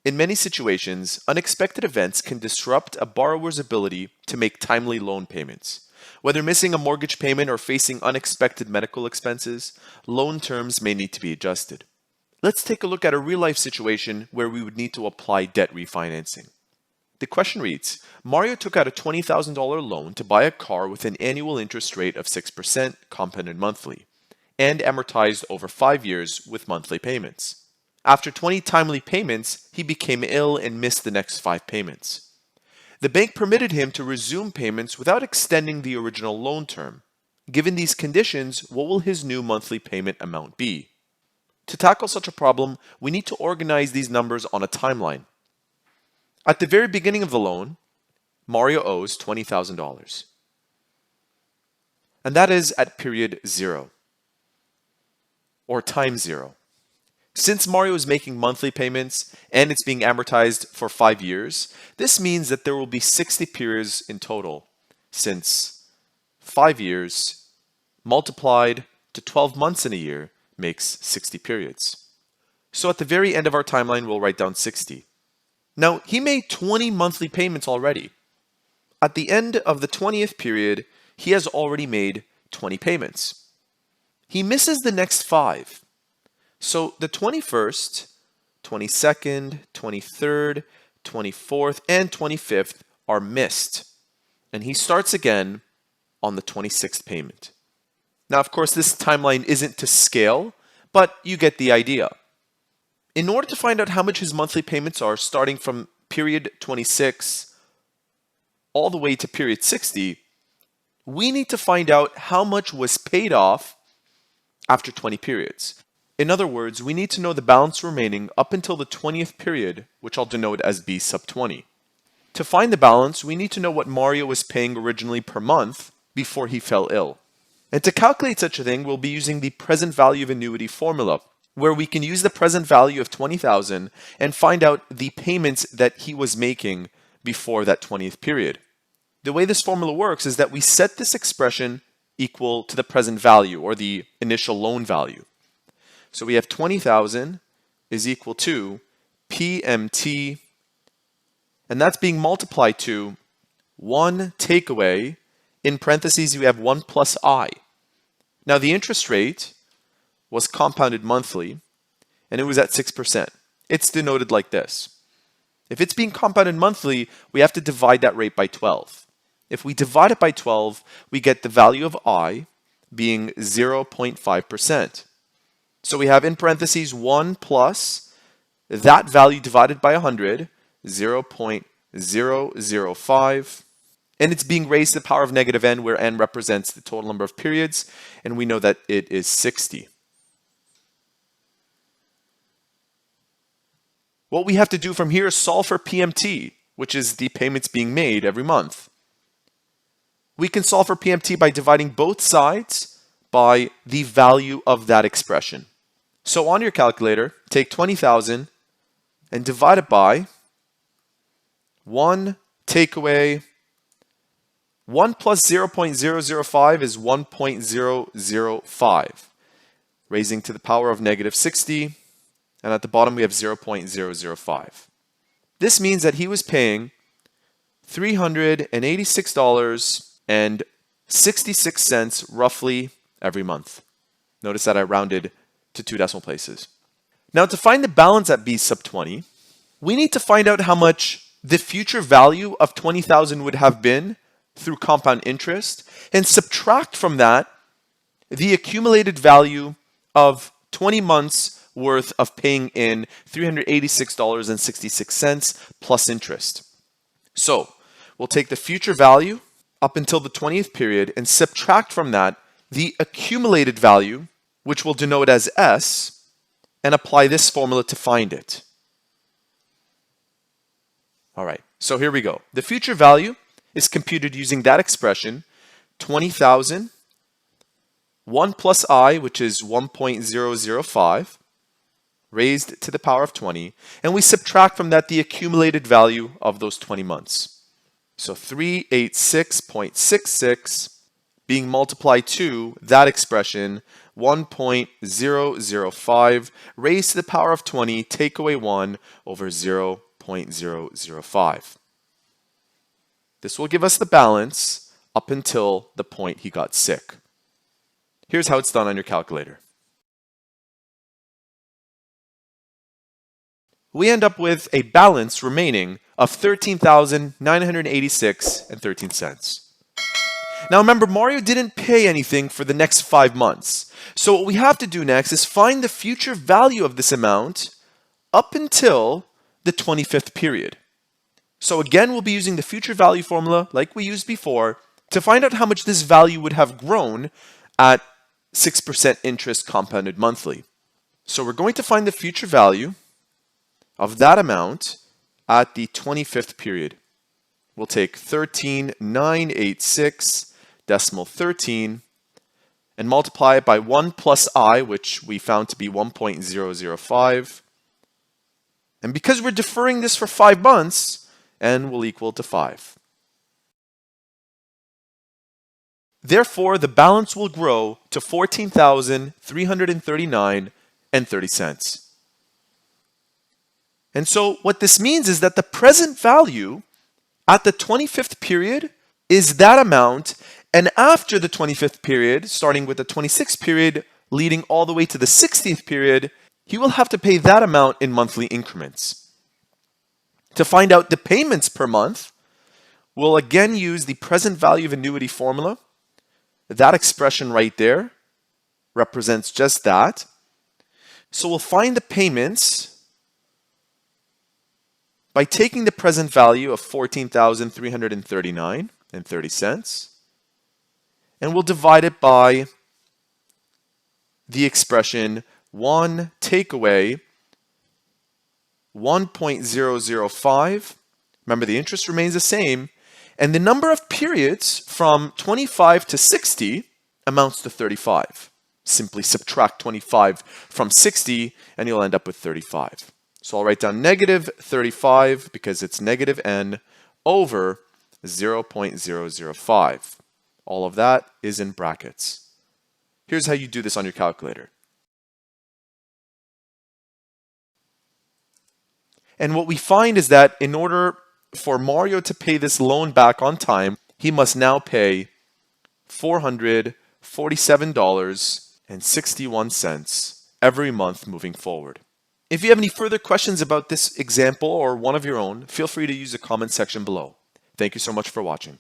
In many situations, unexpected events can disrupt a borrower's ability to make timely loan payments. Whether missing a mortgage payment or facing unexpected medical expenses, loan terms may need to be adjusted. Let's take a look at a real-life situation where we would need to apply debt refinancing. The question reads, Mario took out a $20,000 loan to buy a car with an annual interest rate of 6% compounded monthly and amortized over 5 years with monthly payments. After 20 timely payments, he became ill and missed the next 5 payments. The bank permitted him to resume payments without extending the original loan term. Given these conditions, what will his new monthly payment amount be? To tackle such a problem, we need to organize these numbers on a timeline. At the very beginning of the loan, Mario owes $20,000. And that is at period 0, or time 0. Since Mario is making monthly payments and it's being amortized for 5 years, this means that there will be 60 periods in total, since 5 years multiplied to 12 months in a year makes 60 periods. So at the very end of our timeline, we'll write down 60. Now, he made 20 monthly payments already. At the end of the 20th period, he has already made 20 payments. He misses the next 5. So the 21st, 22nd, 23rd, 24th, and 25th are missed. And he starts again on the 26th payment. Now, of course, this timeline isn't to scale, but you get the idea. In order to find out how much his monthly payments are starting from period 26 all the way to period 60, we need to find out how much was paid off after 20 periods. In other words, we need to know the balance remaining up until the 20th period, which I'll denote as B sub 20. To find the balance, we need to know what Mario was paying originally per month before he fell ill. And to calculate such a thing, we'll be using the present value of annuity formula, where we can use the present value of $20,000 and find out the payments that he was making before that 20th period. The way this formula works is that we set this expression equal to the present value, or the initial loan value. So we have 20,000 is equal to PMT, and that's being multiplied to 1 takeaway, in parentheses we have 1 plus I. Now the interest rate was compounded monthly, and it was at 6%. It's denoted like this. If it's being compounded monthly, we have to divide that rate by 12. If we divide it by 12, we get the value of I being 0.5%. So we have in parentheses 1 plus that value divided by 100, 0.005, and it's being raised to the power of negative n, where n represents the total number of periods, and we know that it is 60. What we have to do from here is solve for PMT, which is the payments being made every month. We can solve for PMT by dividing both sides by the value of that expression. So on your calculator, take 20,000 and divide it by 1 takeaway. 1 plus 0.005 is 1.005, raising to the power of negative 60. And at the bottom, we have 0.005. This means that he was paying $386.66 roughly every month. Notice that I rounded to 2 decimal places. Now, to find the balance at B sub 20, we need to find out how much the future value of 20,000 would have been through compound interest, and subtract from that the accumulated value of 20 months worth of paying in $386.66 plus interest. So we'll take the future value up until the 20th period and subtract from that the accumulated value, which we'll denote as S, and apply this formula to find it. All right, so here we go. The future value is computed using that expression, 20,000, 1 plus I, which is 1.005, raised to the power of 20, and we subtract from that the accumulated value of those 20 months. So 386.66 being multiplied to that expression, 1.005 raised to the power of 20 take away 1 over 0.005. This will give us the balance up until the point he got sick. Here's how it's done on your calculator. We end up with a balance remaining of $13,986.13. Now remember, Mario didn't pay anything for the next 5 months. So what we have to do next is find the future value of this amount up until the 25th period. So again, we'll be using the future value formula like we used before to find out how much this value would have grown at 6% interest compounded monthly. So we're going to find the future value of that amount at the 25th period. We'll take 13,986 decimal 13 and multiply it by 1 plus I, which we found to be 1.005. And because we're deferring this for 5 months, n will equal to 5. Therefore, the balance will grow to $14,339.30. And so what this means is that the present value at the 25th period is that amount, and after the 25th period, starting with the 26th period, leading all the way to the 60th period, he will have to pay that amount in monthly increments. To find out the payments per month, we'll again use the present value of annuity formula. That expression right there represents just that. So we'll find the payments by taking the present value of $14,339.30, and we'll divide it by the expression 1 take away 1.005. Remember, the interest remains the same, and the number of periods from 25 to 60 amounts to 35. Simply subtract 25 from 60, and you'll end up with 35. So I'll write down negative 35 because it's negative n over 0.005. All of that is in brackets. Here's how you do this on your calculator. And what we find is that in order for Mario to pay this loan back on time, he must now pay $447.61 every month moving forward. If you have any further questions about this example or one of your own, feel free to use the comment section below. Thank you so much for watching.